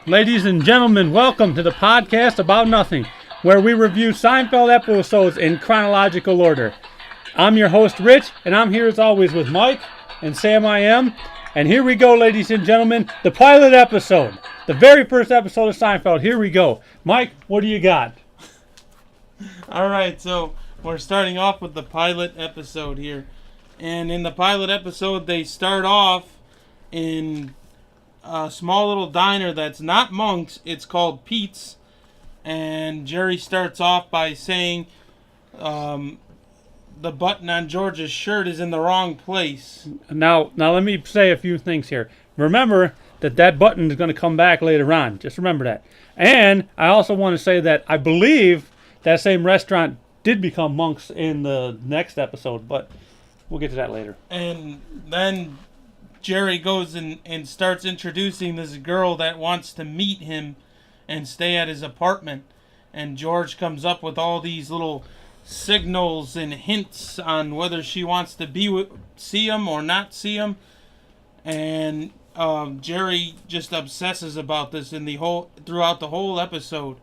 Ladies and gentlemen, welcome to the podcast about nothing, where we review Seinfeld episodes in chronological order. I'm your host, Rich, and I'm here as always with Mike and Sam I Am. And here we go, ladies and gentlemen, the pilot episode. The very first episode of Seinfeld. Here we go. Mike, what do you got? All right, so we're starting off with the pilot episode here. And in the pilot episode, they start off in a small little diner that's not Monk's. It's called Pete's. And Jerry starts off by saying the button on George's shirt is in the wrong place. Now let me say a few things here. Remember that button is going to come back later on. Just remember that. And I also want to say that I believe that same restaurant did become Monk's in the next episode, but we'll get to that later. And then Jerry goes and starts introducing this girl that wants to meet him and stay at his apartment. And George comes up with all these little signals and hints on whether she wants to see him or not see him. And Jerry just obsesses about this throughout the whole episode.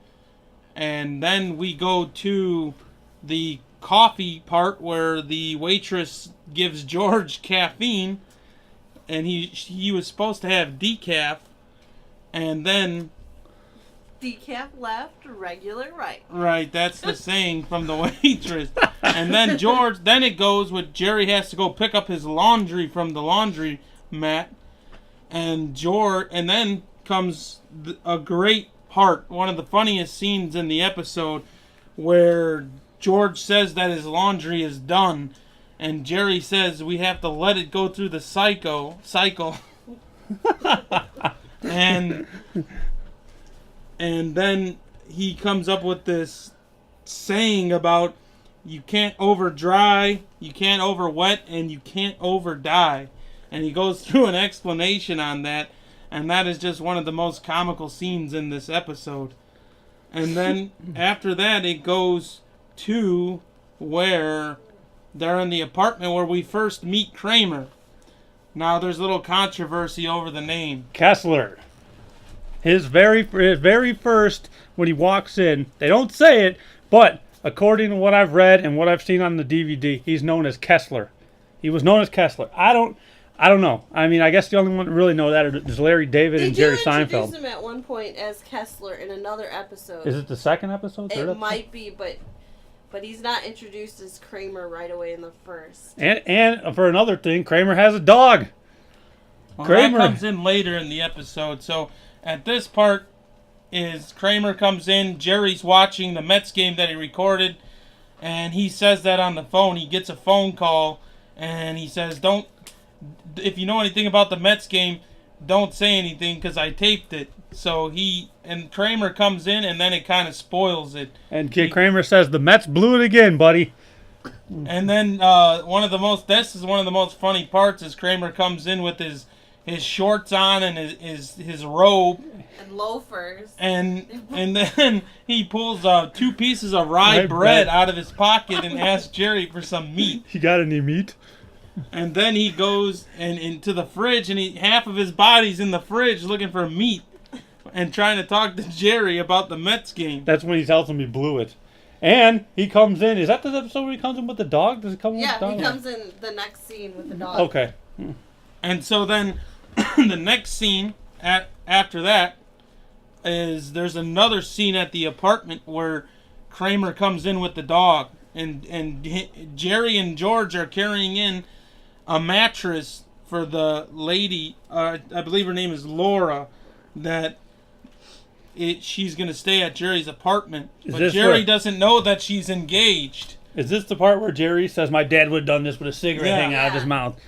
And then we go to the coffee part where the waitress gives George caffeine, and he was supposed to have decaf, and then decaf left, regular right. Right, that's the saying from the waitress. And then then it goes with Jerry has to go pick up his laundry from the laundry mat, and then comes a great part, one of the funniest scenes in the episode, where George says that his laundry is done, and Jerry says we have to let it go through the cycle. and then he comes up with this saying about you can't over dry, you can't over wet, and you can't over dye. And he goes through an explanation on that, and that is just one of the most comical scenes in this episode. And then after that, it goes to where they're in the apartment where we first meet Kramer. Now, there's a little controversy over the name. Kessler. His very first, when he walks in, they don't say it, but according to what I've read and what I've seen on the DVD, he's known as Kessler. He was known as Kessler. I don't know. I mean, I guess the only one that really know that is Larry David and Jerry Seinfeld. They introduced him at one point as Kessler in another episode. Is it the second episode? It might be, but he's not introduced as Kramer right away in the first. And for another thing, Kramer has a dog. Well, Kramer that comes in later in the episode. So at this part is Kramer comes in. Jerry's watching the Mets game that he recorded, and he says that on the phone. He gets a phone call, and he says, if you know anything about the Mets game, don't say anything because I taped it. So Kramer comes in, and then it kind of spoils it. And Kramer says, the Mets blew it again, buddy. And then this is one of the most funny parts is Kramer comes in with his shorts on and his robe. And loafers. And then he pulls 2 pieces of rye bread out of his pocket and asks Jerry for some meat. You got any meat? And then he goes into the fridge, and half of his body's in the fridge looking for meat and trying to talk to Jerry about the Mets game. That's when he tells him he blew it. And he comes in. Is that the episode where he comes in with the dog? Does it come in with the dog? Yeah, he comes in the next scene with the dog. Okay. And so then the next scene after that is there's another scene at the apartment where Kramer comes in with the dog. And Jerry and George are carrying in a mattress for the lady, I believe her name is Laura, that she's going to stay at Jerry's apartment. But Jerry doesn't know that she's engaged. Is this the part where Jerry says, my dad would have done this with a cigarette hanging out of his mouth?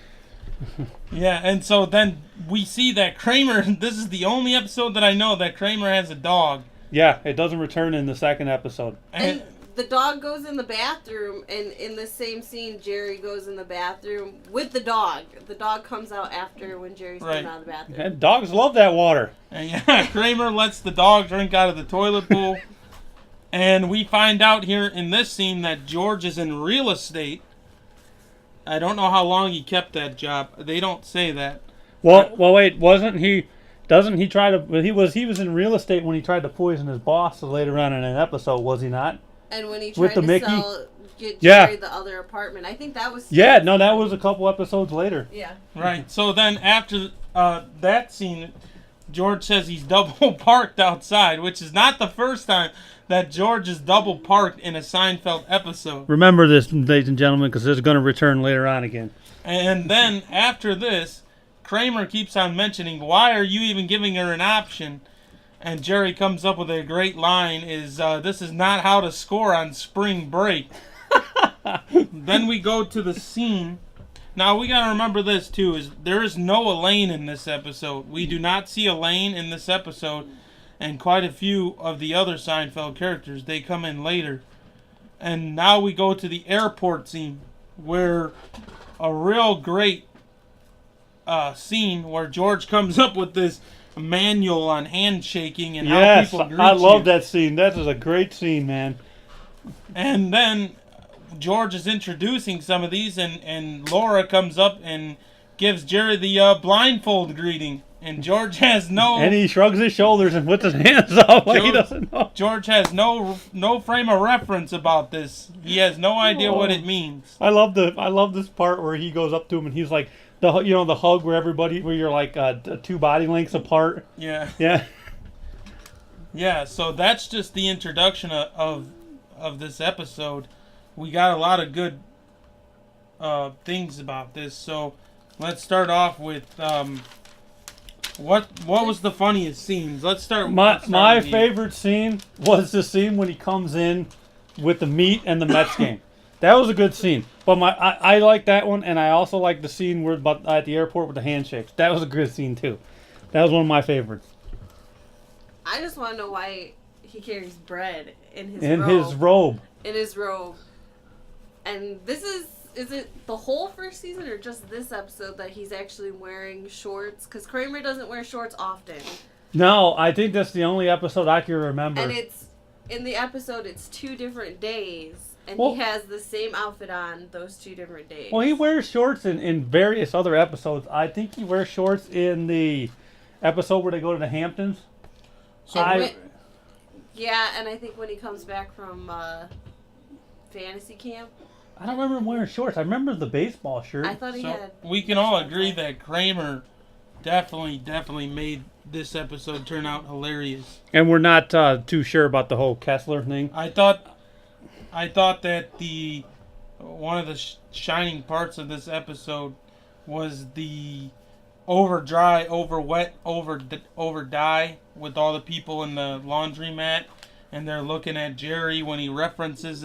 Yeah, and so then we see that Kramer, this is the only episode that I know that Kramer has a dog. Yeah, it doesn't return in the second episode. And the dog goes in the bathroom, and in the same scene, Jerry goes in the bathroom with the dog. The dog comes out after when Jerry's coming out of the bathroom. And dogs love that water. And Kramer lets the dog drink out of the toilet bowl. And we find out here in this scene that George is in real estate. I don't know how long he kept that job. They don't say that. Well, wait, wasn't he? Doesn't he try to? He was in real estate when he tried to poison his boss later on in an episode, was he not? And when he With tried the to Mickey? get Yeah. Jerry the other apartment, I think that was. Yeah, no, that was a couple episodes later. Yeah. Right. So then after that scene, George says he's double parked outside, which is not the first time that George is double parked in a Seinfeld episode. Remember this, ladies and gentlemen, because it's going to return later on again. And then after this, Kramer keeps on mentioning, why are you even giving her an option? And Jerry comes up with a great line, is this is not how to score on spring break. Then we go to the scene. Now we got to remember this too, is there is no Elaine in this episode. We do not see Elaine in this episode, and quite a few of the other Seinfeld characters, they come in later. And now we go to the airport scene, where a real great scene where George comes up with this manual on handshaking and how people greet you. I love that scene. That is a great scene, man. And then George is introducing some of these, and Laura comes up and gives Jerry the blindfold greeting. And George has no... And he shrugs his shoulders and puts his hands up like he doesn't know. George has no frame of reference about this. He has no idea what it means. I love this part where he goes up to him and he's like, the hug where you're like 2 body lengths apart. Yeah. Yeah. Yeah, so that's just the introduction of this episode. We got a lot of good things about this. So let's start off with what was the funniest scenes? Let's start. My favorite scene was the scene when he comes in with the meat and the Mets game. That was a good scene. But I like that one, and I also like the scene where at the airport with the handshakes. That was a good scene too. That was one of my favorites. I just want to know why he carries bread in his robe. In his robe. And this is it the whole first season or just this episode that he's actually wearing shorts? Because Kramer doesn't wear shorts often. No, I think that's the only episode I can remember. And in the episode, it's 2 different days. And well, he has the same outfit on those 2 different days. Well, he wears shorts in various other episodes. I think he wears shorts in the episode where they go to the Hamptons. Yeah, and I think when he comes back from fantasy camp. I don't remember him wearing shorts. I remember the baseball shirt. I thought he had... We can all agree that Kramer definitely made this episode turn out hilarious. And we're not too sure about the whole Kessler thing. I thought that one of the shining parts of this episode was the over dry, over wet, over dye with all the people in the laundromat, and they're looking at Jerry when he references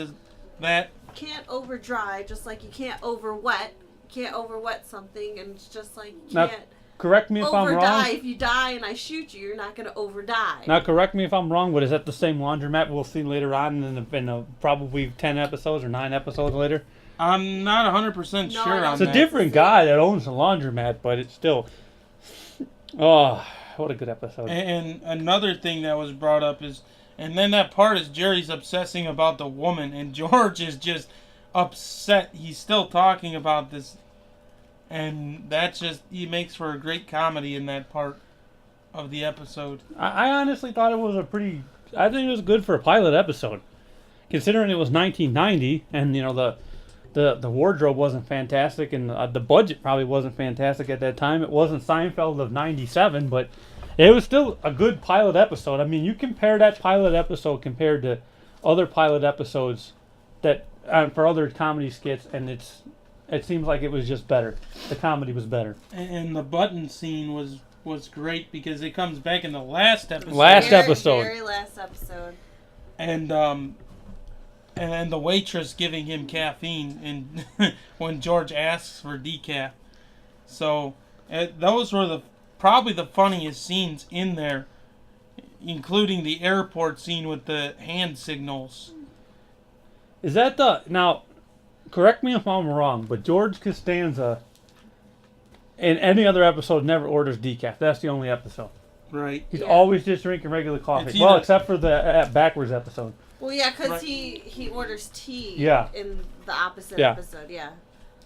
that. Can't over dry, just like you can't over wet. You can't over wet something, and it's just like you now, can't. Correct me if I'm wrong. Die. If you die and I shoot you, you're not going to over die. Now, correct me if I'm wrong, but is that the same laundromat we'll see later on in probably 10 episodes or 9 episodes later? I'm not 100% sure on that. It's a different guy that owns the laundromat, but it's still... Oh, what a good episode. And another thing that was brought up is... And then that part is Jerry's obsessing about the woman, and George is just upset. He's still talking about this, and that's just, he makes for a great comedy in that part of the episode. I honestly thought it was I think it was good for a pilot episode, considering it was 1990, and the wardrobe wasn't fantastic, and the budget probably wasn't fantastic at that time. It wasn't Seinfeld of 97, but it was still a good pilot episode. I mean, you compare that pilot episode compared to other pilot episodes that for other comedy skits, and it seems like it was just better. The comedy was better. And the button scene was great because it comes back in the last episode. Very last episode. And then the waitress giving him caffeine, and when George asks for decaf. So those were probably the funniest scenes in there, including the airport scene with the hand signals. Is that now, correct me if I'm wrong, but George Costanza in any other episode never orders decaf. That's the only episode. Right. He's always just drinking regular coffee. Well, except for the backwards episode. Well, yeah, because he orders tea Yeah. in the opposite episode, yeah.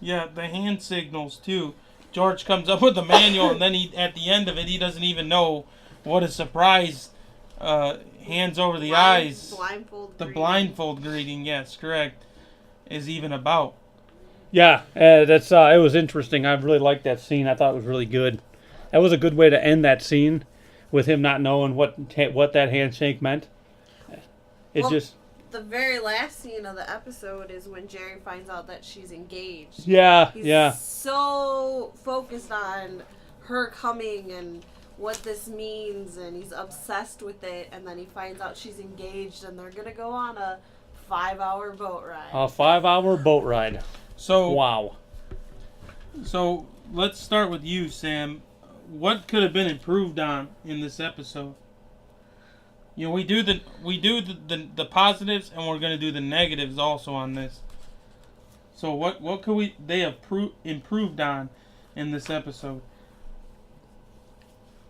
Yeah, the hand signals, too. George comes up with the manual, and then at the end of it, he doesn't even know what a surprise hands over the eyes. Blindfold greeting, yes, correct, is even about. Yeah, that's it was interesting. I really liked that scene. I thought it was really good. That was a good way to end that scene, with him not knowing what that handshake meant. The very last scene of the episode is when Jerry finds out that she's engaged. He's so focused on her coming and what this means, and he's obsessed with it, and then he finds out she's engaged, and they're going to go on a 5-hour boat ride. A 5-hour boat ride. So wow. So let's start with you, Sam. What could have been improved on in this episode? You know, we do the positives, and we're going to do the negatives also on this. So what could they have improved on in this episode?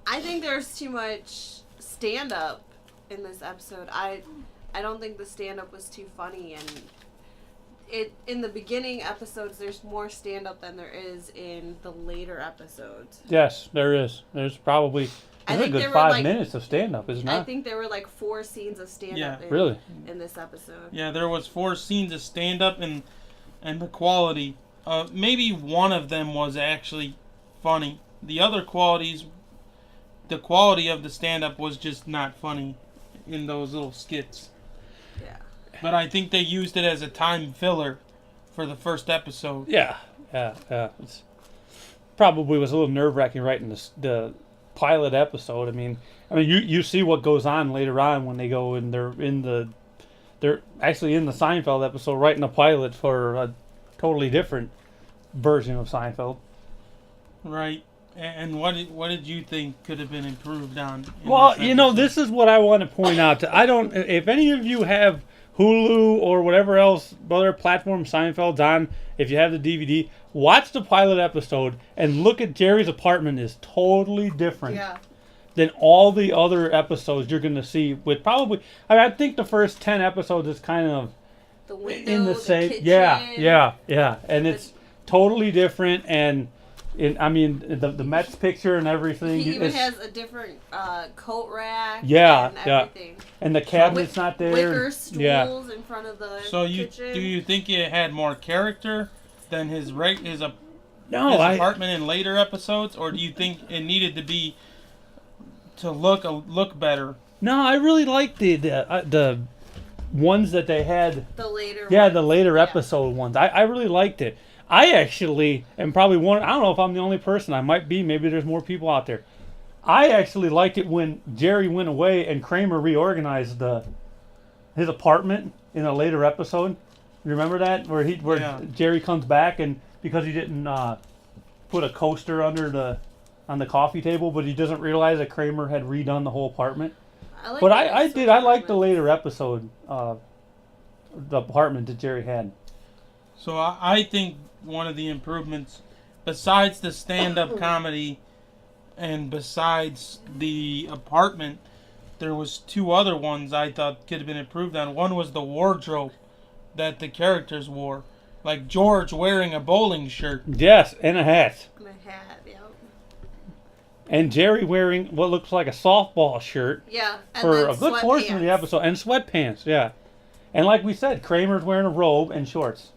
I think there's too much stand-up in this episode. I don't think the stand-up was too funny, and in the beginning episodes there's more stand-up than there is in the later episodes. Yes, there is. There's probably a good 5 minutes of stand-up, isn't it? I think there were like 4 scenes of stand-up in this episode. Yeah, there was 4 scenes of stand-up, and the quality. Maybe one of them was actually funny. The other qualities, the quality of the stand-up was just not funny in those little skits. Yeah. But I think they used it as a time filler for the first episode. Yeah. It's probably was a little nerve-wracking right in the pilot episode. I mean, you see what goes on later on when they go and they're actually in the Seinfeld episode, writing a pilot for a totally different version of Seinfeld. Right. And what did you think could have been improved on? Well, this is what I want to point out. If any of you have Hulu or whatever else, other platform Seinfeld's on, if you have the DVD, watch the pilot episode and look at Jerry's apartment is totally different than all the other episodes you're going to see. With probably, I think the first 10 episodes is kind of the window, in the same. Kitchen, yeah, and it's totally different. And the Mets picture and everything. He even has a different coat rack. Yeah, and everything. And the cabinet's not there. Wicker stools in front of the kitchen. Do you think it had more character than his apartment in later episodes, or do you think it needed to look better? No, I really liked the ones that they had. The later. Yeah, the later episode ones. I really liked it. I actually am probably one. I don't know if I'm the only person. I might be. Maybe there's more people out there. I actually liked it when Jerry went away and Kramer reorganized his apartment in a later episode. You remember that where Jerry comes back and because he didn't put a coaster on the coffee table, but he doesn't realize that Kramer had redone the whole apartment. I liked the later episode, the apartment that Jerry had. So I think one of the improvements, besides the stand-up comedy and besides the apartment, there was 2 other ones I thought could have been improved on. One was the wardrobe that the characters wore. Like George wearing a bowling shirt. Yes, and a hat. And a hat, yep. And Jerry wearing what looks like a softball shirt. Yeah, and for a good portion of the episode. And sweatpants, yeah. And like we said, Kramer's wearing a robe and shorts.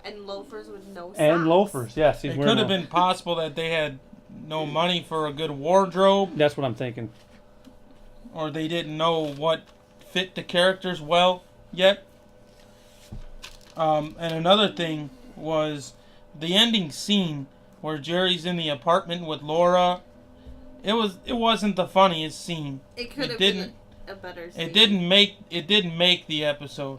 And loafers with no socks. And loafers, yes. It could have been possible that they had no money for a good wardrobe. That's what I'm thinking. Or they didn't know what fit the characters well yet. And another thing was the ending scene where Jerry's in the apartment with Laura. It wasn't the funniest scene. It could have been a better scene. It didn't make the episode.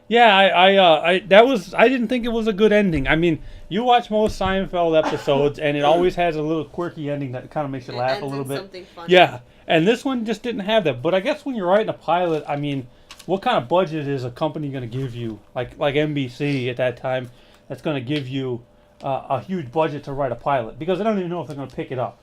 Yeah, I didn't think it was a good ending. I mean, you watch most Seinfeld episodes, and it always has a little quirky ending that kind of makes you laugh a little bit. Something funny. Yeah, and this one just didn't have that. But I guess when you're writing a pilot, I mean, what kind of budget is a company going to give you? Like NBC at that time, that's going to give you a huge budget to write a pilot because they don't even know if they're going to pick it up.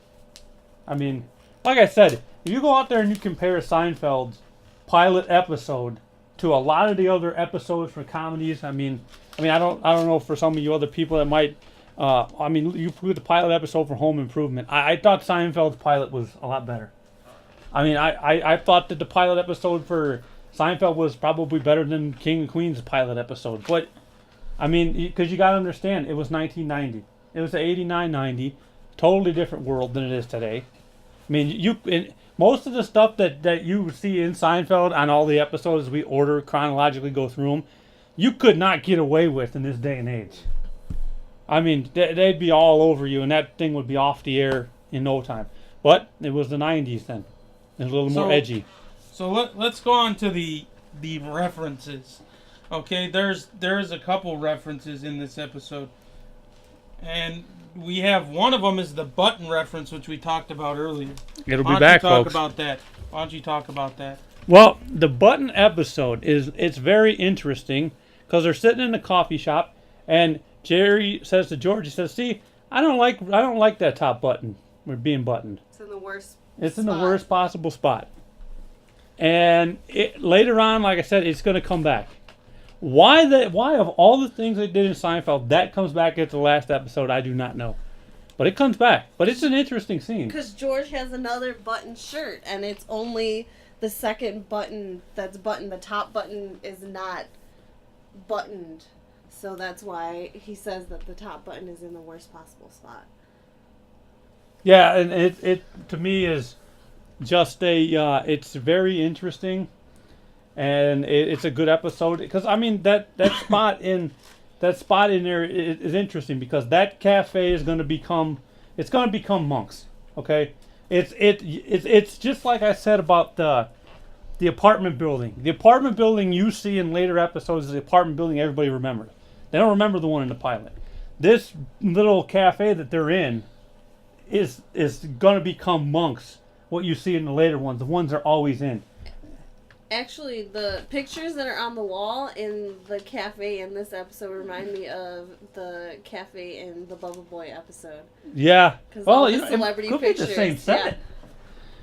I mean, like I said, if you go out there and you compare Seinfeld's pilot episode to a lot of the other episodes for comedies, I mean, I don't know for some of you other people that might I mean, you put the pilot episode for Home Improvement. I thought Seinfeld's pilot was a lot better. I mean, I thought that the pilot episode for Seinfeld was probably better than King and Queen's pilot episode. But, I mean, because you got to understand, it was 1990. It was the 89-90. Totally different world than it is today. I mean, most of the stuff that you see in Seinfeld on all the episodes we order chronologically go through them, you could not get away with in this day and age. I mean, they'd be all over you, and that thing would be off the air in no time. But it was the 90s then. It was a little more edgy. So let's go on to the references. Okay, there's a couple references in this episode. And we have one of them is the button reference, which we talked about earlier. It'll be back, folks. Why don't you talk about that? Well, the button episode it's very interesting because they're sitting in the coffee shop, and Jerry says to George, he says, "See, I don't like that top button. We're being buttoned. It's in the worst. It's in the worst possible spot." And later on, like I said, it's going to come back. Why of all the things they did in Seinfeld, that comes back at the last episode, I do not know. But it comes back. But it's an interesting scene. Because George has another button shirt, and it's only the second button that's buttoned. The top button is not buttoned. So that's why he says that the top button is in the worst possible spot. Yeah, and it to me is just it's very interesting. And it's a good episode because I mean that spot in there is interesting because that cafe is going to become Monk's. Okay, it's just like I said about the apartment building. The apartment building you see in later episodes is the apartment building everybody remembers. They don't remember the one in the pilot. This little cafe that they're in is going to become Monk's. What you see in the later ones, the ones they're always in. Actually, the pictures that are on the wall in the cafe in this episode remind me of the cafe in the Bubba Boy episode. Yeah. Well, celebrity it could pictures. Be the same set.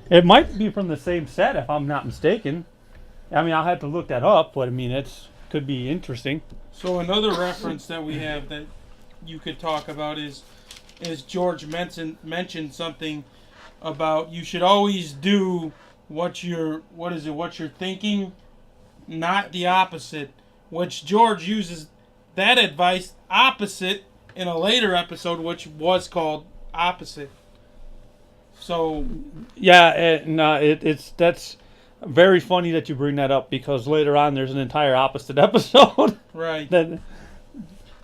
Yeah. It might be from the same set if I'm not mistaken. I mean, I'll have to look that up, but I mean, could be interesting. So another reference that we have that you could talk about is George mentioned something about you should always do what you're thinking, not the opposite, which George uses that advice opposite in a later episode, which was called Opposite. So yeah, that's very funny that you bring that up because later on there's an entire opposite episode. Right.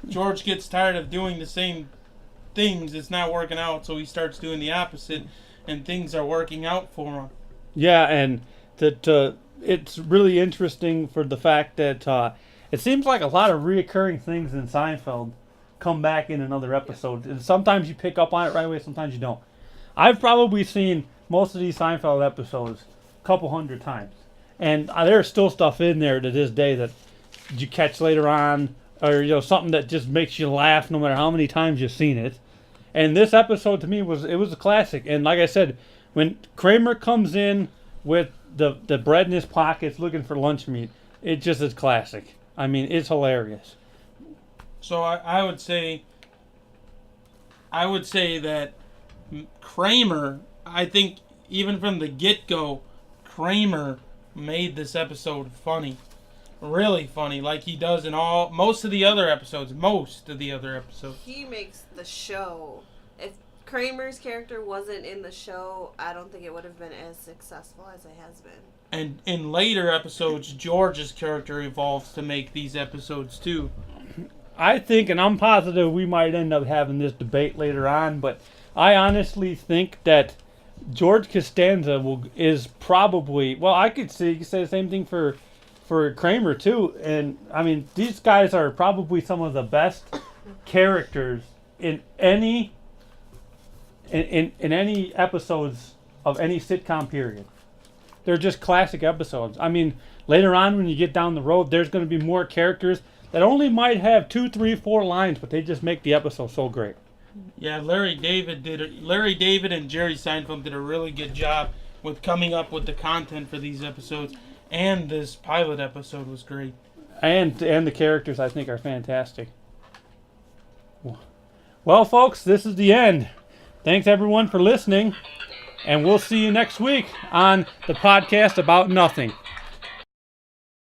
George gets tired of doing the same things. It's not working out, so he starts doing the opposite, and things are working out for him. Yeah, and it's really interesting for the fact that it seems like a lot of reoccurring things in Seinfeld come back in another episode. And sometimes you pick up on it right away, sometimes you don't. I've probably seen most of these Seinfeld episodes a couple hundred times. And there's still stuff in there to this day that you catch later on, or something that just makes you laugh no matter how many times you've seen it. And this episode to me was a classic. And like I said, when Kramer comes in with the bread in his pockets looking for lunch meat, it just is classic. I mean, it's hilarious. So I would say that Kramer, I think even from the get-go, Kramer made this episode funny. Really funny, like he does in most of the other episodes. He makes the show. If Kramer's character wasn't in the show, I don't think it would have been as successful as it has been. And in later episodes, George's character evolves to make these episodes too. I think, and I'm positive we might end up having this debate later on, but I honestly think that George Costanza is probably, well, I could say the same thing for Kramer too. And I mean, these guys are probably some of the best characters in any episodes of any sitcom period. They're just classic episodes. I mean, later on when you get down the road, there's going to be more characters that only might have 2, 3, 4 lines, but they just make the episode so great. Yeah, Larry David and Jerry Seinfeld did a really good job with coming up with the content for these episodes, and this pilot episode was great. And the characters, I think, are fantastic. Well, folks, this is the end. Thanks, everyone, for listening. And we'll see you next week on the podcast About Nothing.